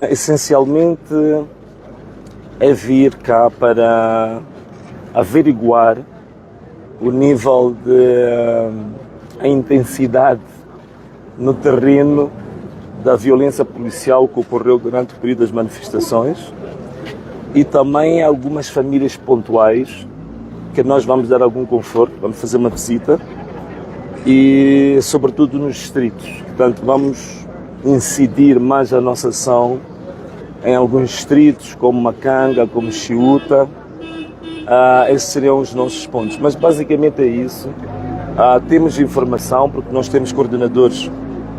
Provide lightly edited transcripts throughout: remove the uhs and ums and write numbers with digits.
Essencialmente é vir cá para averiguar o nível de a intensidade no terreno da violência policial que ocorreu durante o período das manifestações e também algumas famílias pontuais que nós vamos dar algum conforto, vamos fazer uma visita e sobretudo nos distritos. Portanto, vamos incidir mais a nossa ação em alguns distritos, como Macanga, como Chiuta. Esses seriam os nossos pontos. Mas basicamente é isso. Temos informação, porque nós temos coordenadores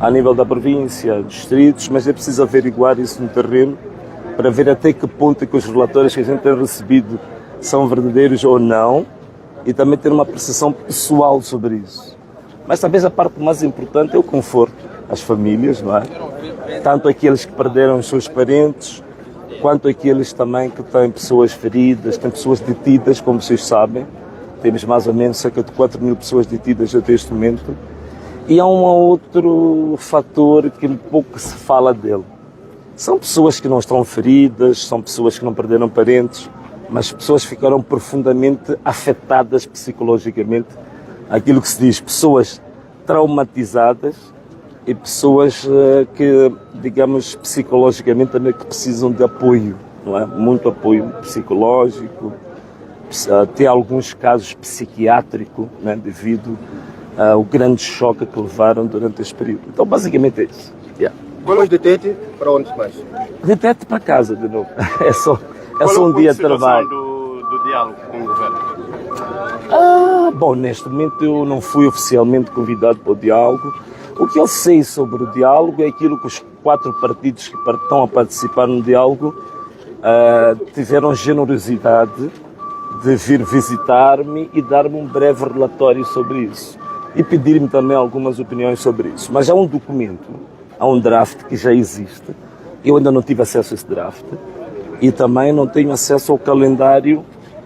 a nível da província, distritos, mas é preciso averiguar isso no terreno para ver até que ponto é que os relatórios que a gente tem recebido são verdadeiros ou não e também ter uma percepção pessoal sobre isso. Mas talvez a parte mais importante é o conforto às famílias, não é? Tanto aqueles que perderam os seus parentes, quanto aqueles também que têm pessoas feridas, têm pessoas detidas, como vocês sabem. Temos mais ou menos cerca de 4.000 pessoas detidas até este momento. E há um outro fator que pouco se fala dele. São pessoas que não estão feridas, são pessoas que não perderam parentes, mas pessoas que ficaram profundamente afetadas psicologicamente. Aquilo que se diz, pessoas traumatizadas e pessoas que, digamos, psicologicamente também que precisam de apoio, não é? Muito apoio psicológico, até alguns casos psiquiátrico, né? Devido ao grande choque que levaram durante este período. Então, basicamente é isso. Yeah. Depois de Tete, para onde mais? De Tete para casa, de novo. É só um dia de trabalho. Do diálogo com o governo? Bom, neste momento eu não fui oficialmente convidado para o diálogo. O que eu sei sobre o diálogo é aquilo que os 4 partidos que estão a participar no diálogo tiveram generosidade de vir visitar-me e dar-me um breve relatório sobre isso. E pedir-me também algumas opiniões sobre isso. Mas há um documento, há um draft que já existe. Eu ainda não tive acesso a esse draft. E também não tenho acesso ao calendário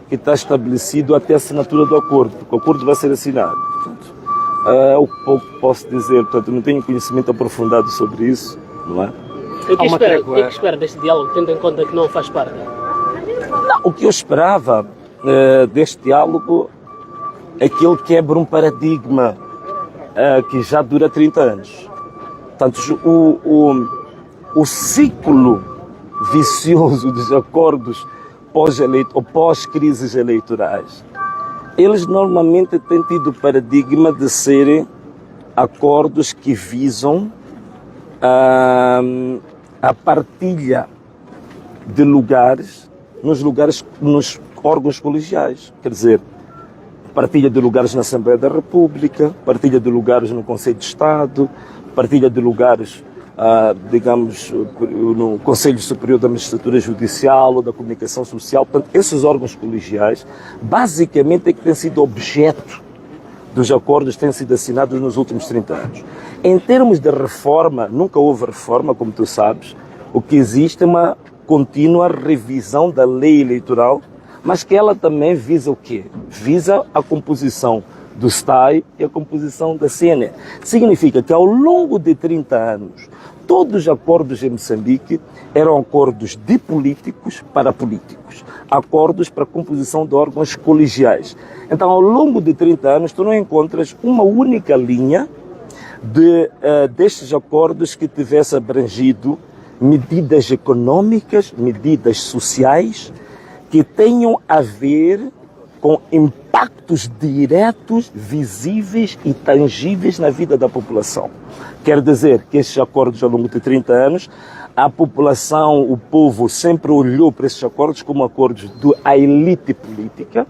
que está estabelecido até a assinatura do acordo, porque o acordo vai ser assinado. Portanto, é o pouco que posso dizer. Portanto, não tenho conhecimento aprofundado sobre isso, não é? O que espera deste diálogo, tendo em conta que não faz parte? Não, o que eu esperava deste diálogo é que ele quebre um paradigma que já dura 30 anos. Portanto, o ciclo vicioso dos acordos pós-crises eleitorais, eles normalmente têm tido o paradigma de serem acordos que visam a partilha de lugares nos órgãos colegiais. Quer dizer, partilha de lugares na Assembleia da República, partilha de lugares no Conselho de Estado, partilha de lugares, digamos, no Conselho Superior da Magistratura Judicial ou da Comunicação Social. Portanto, esses órgãos colegiais, basicamente, é que têm sido objeto dos acordos que têm sido assinados nos últimos 30 anos. Em termos de reforma, nunca houve reforma, como tu sabes. O que existe é uma contínua revisão da lei eleitoral, mas que ela também visa o quê? Visa a composição do STAI e a composição da CNE. Significa que ao longo de 30 anos, todos os acordos em Moçambique eram acordos de políticos para políticos, acordos para a composição de órgãos colegiais. Então, ao longo de 30 anos, tu não encontras uma única linha destes acordos que tivesse abrangido medidas econômicas, medidas sociais, que tenham a ver com impactos diretos, visíveis e tangíveis na vida da população. Quer dizer que estes acordos ao longo de 30 anos, a população, o povo sempre olhou para esses acordos como acordos da elite política,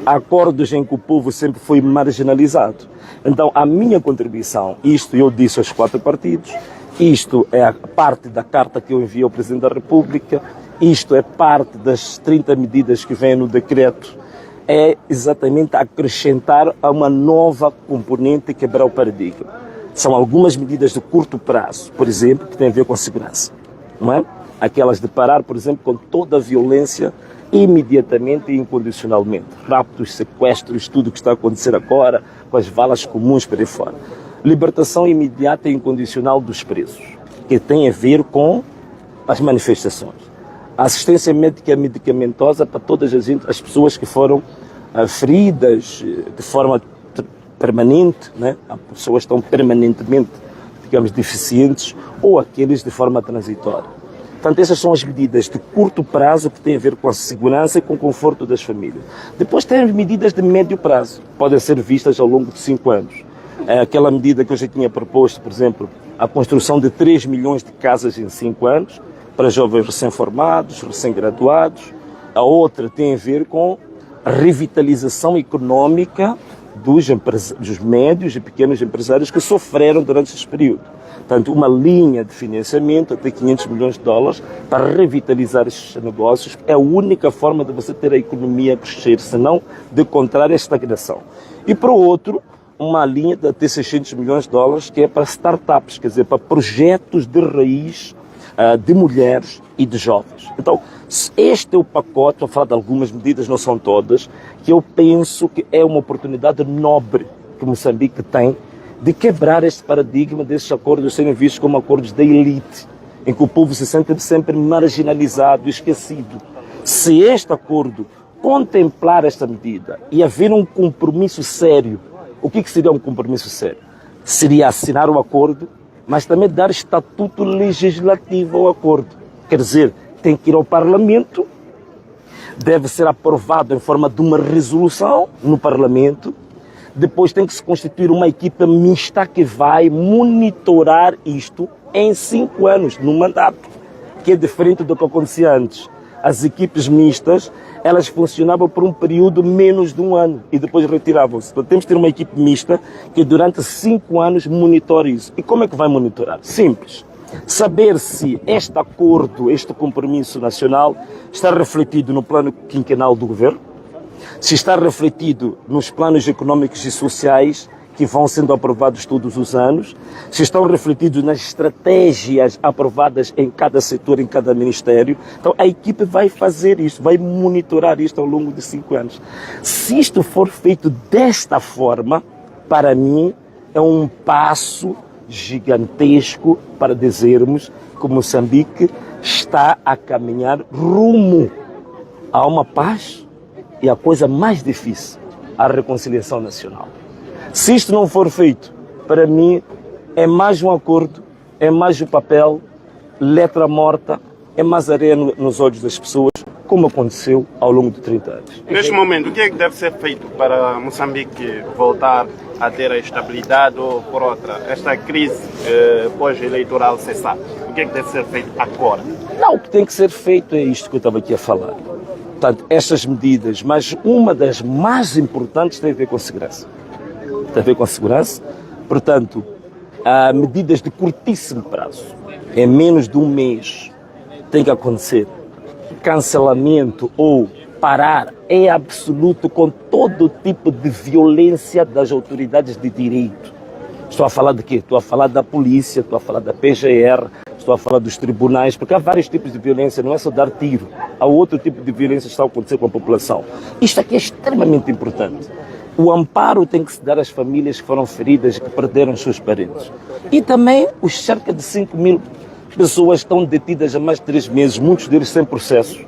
acordos em que o povo sempre foi marginalizado. Então, a minha contribuição, isto eu disse aos 4 partidos, isto é a parte da carta que eu enviei ao Presidente da República, isto é parte das 30 medidas que vêm no decreto, é exatamente acrescentar a uma nova componente e quebrar o paradigma. São algumas medidas de curto prazo, por exemplo, que têm a ver com segurança, não é? Aquelas de parar, por exemplo, com toda a violência imediatamente e incondicionalmente. Raptos, sequestros, tudo o que está a acontecer agora, com as valas comuns para aí fora. Libertação imediata e incondicional dos presos, que tem a ver com as manifestações. A assistência médica e medicamentosa para todas as pessoas que foram feridas de forma permanente, né? As pessoas estão permanentemente, digamos, deficientes, ou aqueles de forma transitória. Portanto, essas são as medidas de curto prazo que têm a ver com a segurança e com o conforto das famílias. Depois tem as medidas de médio prazo, que podem ser vistas ao longo de 5 anos. Aquela medida que eu já tinha proposto, por exemplo, a construção de 3 milhões de casas em 5 anos, para jovens recém-formados, recém-graduados. A outra tem a ver com a revitalização econômica dos médios e pequenos empresários que sofreram durante esse período. Portanto, uma linha de financiamento até 500 milhões de dólares para revitalizar esses negócios é a única forma de você ter a economia a crescer, senão de contrário a estagnação. E para o outro, uma linha de até 600 milhões de dólares que é para startups, quer dizer, para projetos de raiz de mulheres e de jovens. Então, este é o pacote, vou falar de algumas medidas, não são todas, que eu penso que é uma oportunidade nobre que Moçambique tem de quebrar este paradigma desses acordos serem vistos como acordos da elite, em que o povo se sente sempre marginalizado, esquecido. Se este acordo contemplar esta medida e haver um compromisso sério, o que seria um compromisso sério? Seria assinar o acordo, mas também dar estatuto legislativo ao acordo. Quer dizer, tem que ir ao Parlamento, deve ser aprovado em forma de uma resolução no Parlamento, depois tem que se constituir uma equipa mista que vai monitorar isto em 5 anos, no mandato, que é diferente do que acontecia antes. As equipes mistas, elas funcionavam por um período menos de 1 ano e depois retiravam-se. Então temos que ter uma equipe mista que durante 5 anos monitore isso. E como é que vai monitorar? Simples. Saber se este acordo, este compromisso nacional está refletido no plano quinquenal do governo, se está refletido nos planos econômicos e sociais que vão sendo aprovados todos os anos, se estão refletidos nas estratégias aprovadas em cada setor, em cada ministério. Então a equipe vai fazer isto, vai monitorar isto ao longo de 5 anos. Se isto for feito desta forma, para mim é um passo gigantesco para dizermos que Moçambique está a caminhar rumo a uma paz e a coisa mais difícil, a reconciliação nacional. Se isto não for feito, para mim, é mais um acordo, é mais um papel, letra morta, é mais areia nos olhos das pessoas, como aconteceu ao longo de 30 anos. Neste momento, o que é que deve ser feito para Moçambique voltar a ter a estabilidade ou, por outra, esta crise pós-eleitoral cessar? O que é que deve ser feito agora? Não, o que tem que ser feito é isto que eu estava aqui a falar. Portanto, estas medidas, mas uma das mais importantes tem a ver com a segurança. Tem a ver com a segurança, portanto, há medidas de curtíssimo prazo, em menos de 1 mês, tem que acontecer. Cancelamento ou parar é absoluto com todo tipo de violência das autoridades de direito. Estou a falar de quê? Estou a falar da polícia, estou a falar da PGR, estou a falar dos tribunais, porque há vários tipos de violência, não é só dar tiro. Há outro tipo de violência que está a acontecer com a população. Isto aqui é extremamente importante. O amparo tem que se dar às famílias que foram feridas e que perderam os seus parentes. E também os cerca de 5 mil pessoas estão detidas há mais de 3 meses, muitos deles sem processo,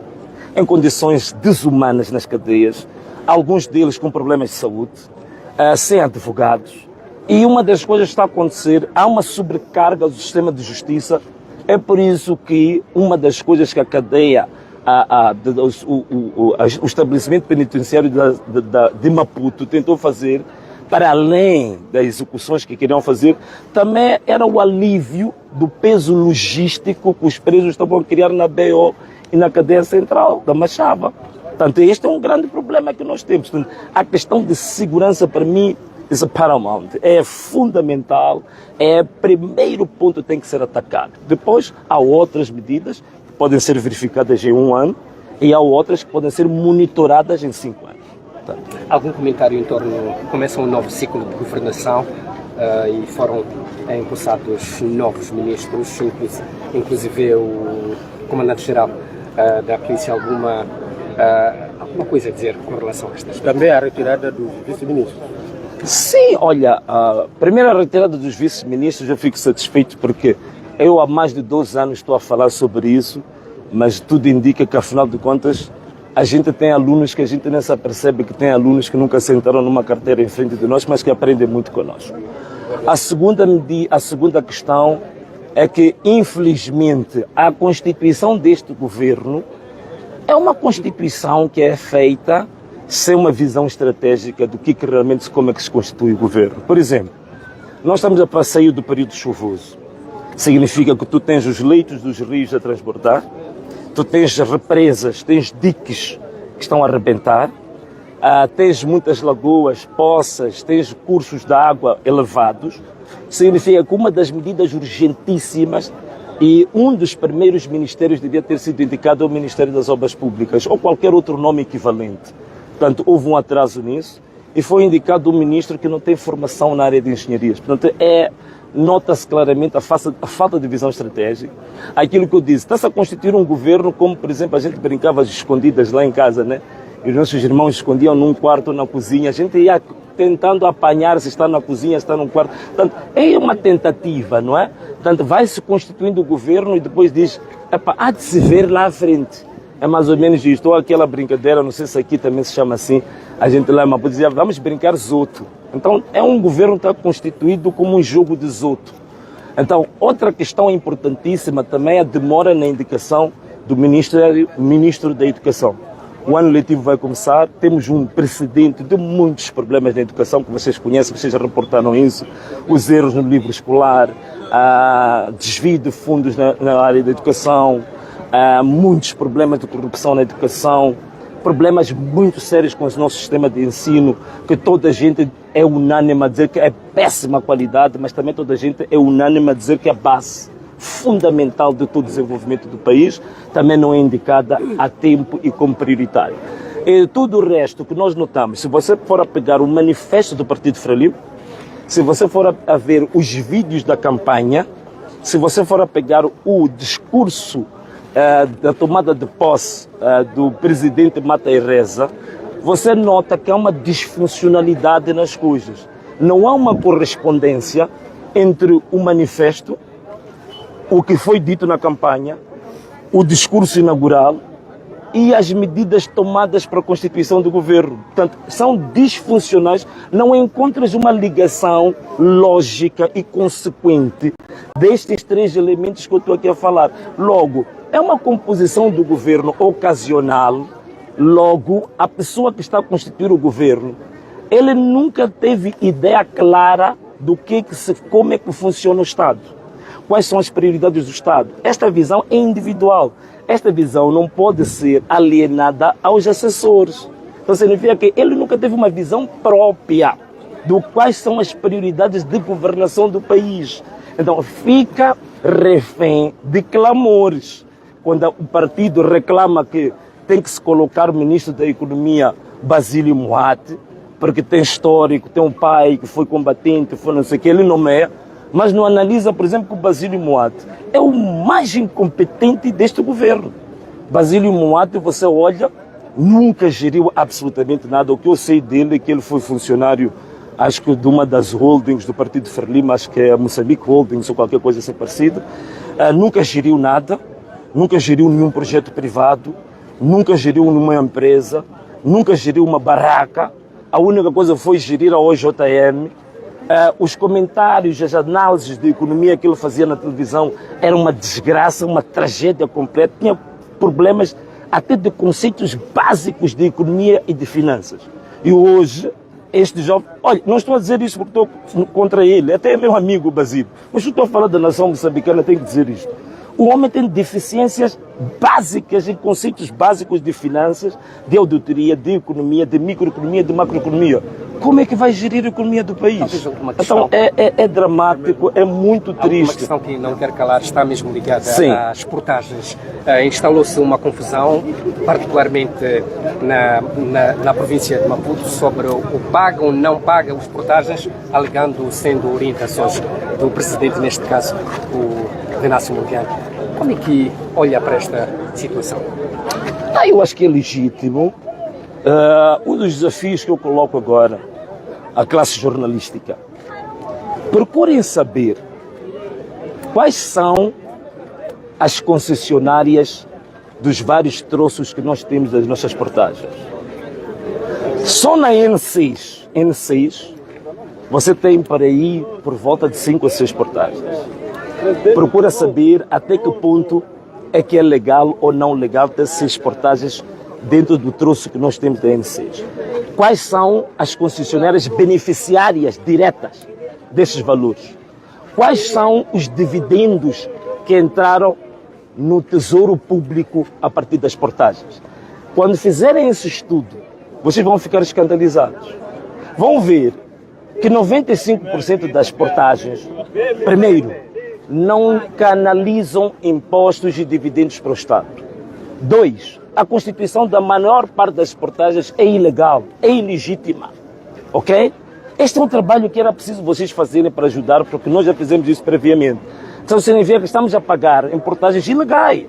em condições desumanas nas cadeias, alguns deles com problemas de saúde, sem advogados. E uma das coisas que está a acontecer, há uma sobrecarga do sistema de justiça. É por isso que uma das coisas que a cadeia, o estabelecimento penitenciário de Maputo tentou fazer, para além das execuções que queriam fazer, também era o alívio do peso logístico que os presos estavam a criar na BO e na cadeia central da Machava. Portanto, este é um grande problema que nós temos. Portanto, a questão de segurança, para mim, é paramount, é fundamental, é o primeiro ponto que tem que ser atacado. Depois, há outras medidas que podem ser verificadas em 1 ano e há outras que podem ser monitoradas em 5 anos. Portanto, algum comentário em torno, começa um novo ciclo de governação e foram impulsados novos ministros, inclusive o comandante-geral da polícia, alguma coisa a dizer com relação a estas? Também a retirada dos vice-ministros. Sim, olha, a primeira retirada dos vice-ministros eu fico satisfeito porque Eu há mais de 12 anos estou a falar sobre isso, mas tudo indica que, afinal de contas, a gente tem alunos que a gente nem se apercebe que tem alunos que nunca sentaram numa carteira em frente de nós, mas que aprendem muito conosco. A segunda questão é que, infelizmente, a constituição deste governo é uma constituição que é feita sem uma visão estratégica do que realmente, como é que se constitui o governo. Por exemplo, nós estamos a sair do período chuvoso. Significa que tu tens os leitos dos rios a transbordar, tu tens represas, tens diques que estão a arrebentar, tens muitas lagoas, poças, tens cursos de água elevados. Significa que uma das medidas urgentíssimas e um dos primeiros ministérios devia ter sido indicado ao Ministério das Obras Públicas ou qualquer outro nome equivalente. Portanto, houve um atraso nisso e foi indicado um ministro que não tem formação na área de engenharias. Portanto, nota-se claramente a falta de visão estratégica. Aquilo que eu disse, está-se a constituir um governo como, por exemplo, a gente brincava às escondidas lá em casa, né? E os nossos irmãos escondiam num quarto ou na cozinha. A gente ia tentando apanhar se está na cozinha, se está num quarto. Portanto, é uma tentativa, não é? Portanto, vai se constituindo o governo e depois diz, há de se ver lá à frente. É mais ou menos isto. Ou aquela brincadeira, não sei se aqui também se chama assim, a gente lá em Maputo dizia, vamos brincar zoto. Então, é um governo que está constituído como um jogo de zoto. Então, outra questão importantíssima também é a demora na indicação do Ministro da Educação. O ano letivo vai começar, temos um precedente de muitos problemas na educação, que vocês conhecem, vocês já reportaram isso, os erros no livro escolar, desvio de fundos na área da educação, muitos problemas de corrupção na educação, problemas muito sérios com o nosso sistema de ensino, que toda a gente é unânime a dizer que é péssima qualidade, mas também toda a gente é unânime a dizer que é a base fundamental de todo o desenvolvimento do país, também não é indicada a tempo e como prioritário. E tudo o resto que nós notamos, se você for a pegar o manifesto do Partido Frelimo, se você for a ver os vídeos da campanha, se você for a pegar o discurso da tomada de posse do presidente Mata e Reza, você nota que há uma disfuncionalidade nas coisas. Não há uma correspondência entre o manifesto, o que foi dito na campanha, o discurso inaugural e as medidas tomadas para a constituição do governo. Portanto, são disfuncionais, não encontras uma ligação lógica e consequente destes três elementos que eu estou aqui a falar. Logo, é uma composição do governo ocasional, logo, a pessoa que está a constituir o governo, ele nunca teve ideia clara do como é que funciona o Estado. Quais são as prioridades do Estado? Esta visão é individual. Esta visão não pode ser alienada aos assessores. Então significa que ele nunca teve uma visão própria de quais são as prioridades de governação do país. Então fica refém de clamores. Quando o partido reclama que tem que se colocar o ministro da Economia, Basílio Moati, porque tem histórico, tem um pai que foi combatente, foi não sei o que, ele nomeia, mas não analisa, por exemplo, que o Basílio Moati é o mais incompetente deste governo. Basílio Moati, você olha, nunca geriu absolutamente nada. O que eu sei dele é que ele foi funcionário, acho que de uma das holdings do Partido Frelimo, acho que é a Moçambique Holdings ou qualquer coisa assim parecida. Nunca geriu nada, nunca geriu nenhum projeto privado, nunca geriu nenhuma empresa, nunca geriu uma barraca. A única coisa foi gerir a OJM. Os comentários, as análises de economia que ele fazia na televisão era uma desgraça, uma tragédia completa. Tinha problemas até de conceitos básicos de economia e de finanças. E hoje, este jovem... Olha, não estou a dizer isso porque estou contra ele, até é meu amigo o Basílio, mas estou a falar da nação moçambicana, tenho que dizer isto. O homem tem deficiências básicas em conceitos básicos de finanças, de auditoria, de economia, de microeconomia, de macroeconomia. Como é que vai gerir a economia do país? Então é dramático, é muito triste. Uma questão que não quero calar está mesmo ligada Sim. às portagens. Instalou-se uma confusão, particularmente na província de Maputo, sobre o paga ou não paga as portagens, alegando sendo orientações do presidente, neste caso, o Renácio Mundiano. Como é que olha para esta situação? Eu acho que é legítimo. Um dos desafios que eu coloco agora à classe jornalística: procurem saber Quais são as concessionárias dos vários troços que nós temos das nossas portagens? Só na N6, você tem para aí por volta de 5 a 6 portagens. Procura saber até que ponto é que é legal ou não legal ter 6 portagens dentro do troço que nós temos da N6. Quais são as concessionárias beneficiárias diretas desses valores? Quais são os dividendos que entraram no Tesouro Público a partir das portagens? Quando fizerem esse estudo, vocês vão ficar escandalizados. Vão ver que 95% das portagens, primeiro, não canalizam impostos e dividendos para o Estado. 2, a constituição da maior parte das portagens é ilegal, é ilegítima. Ok? Este é um trabalho que era preciso vocês fazerem para ajudar, porque nós já fizemos isso previamente. Então significa que estamos a pagar em portagens ilegais.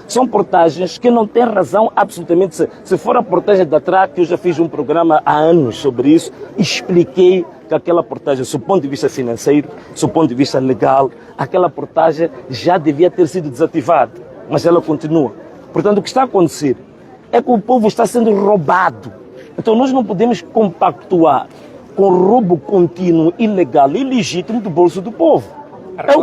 São portagens que não têm razão absolutamente. Se for a portagem da TRAC, eu já fiz um programa há anos sobre isso, expliquei que aquela portagem, do ponto de vista financeiro, do ponto de vista legal, aquela portagem já devia ter sido desativada, mas ela continua. Portanto, o que está a acontecer é que o povo está sendo roubado. Então nós não podemos compactuar com o roubo contínuo, ilegal, ilegítimo do bolso do povo. É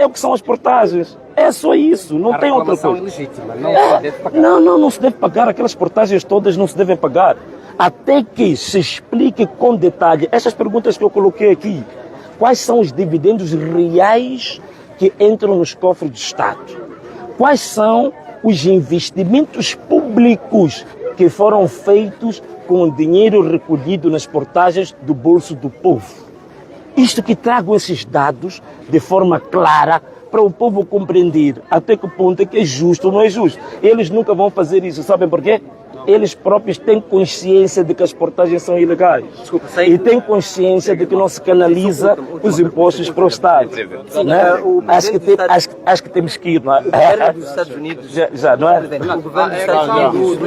o que são as portagens. É só isso, não tem outra coisa. Ilegítima, não se deve pagar. Não se deve pagar. Aquelas portagens todas não se devem pagar. Até que se explique com detalhe essas perguntas que eu coloquei aqui. Quais são os dividendos reais que entram nos cofres do Estado? Quais são os investimentos públicos que foram feitos com o dinheiro recolhido nas portagens do bolso do povo? Isto que tragam esses dados de forma clara para o povo compreender até que ponto é que é justo ou não é justo. Eles nunca vão fazer isso, sabem por quê? Eles próprios têm consciência de que as portagens são ilegais. E têm consciência de que não se canaliza os impostos para o Estado. Né? Acho que temos que ir, não é? O governo dos Estados Unidos. Já não é? O governo dos Estados Unidos.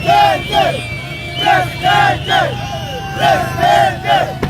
Presidente! Presidente! Presidente!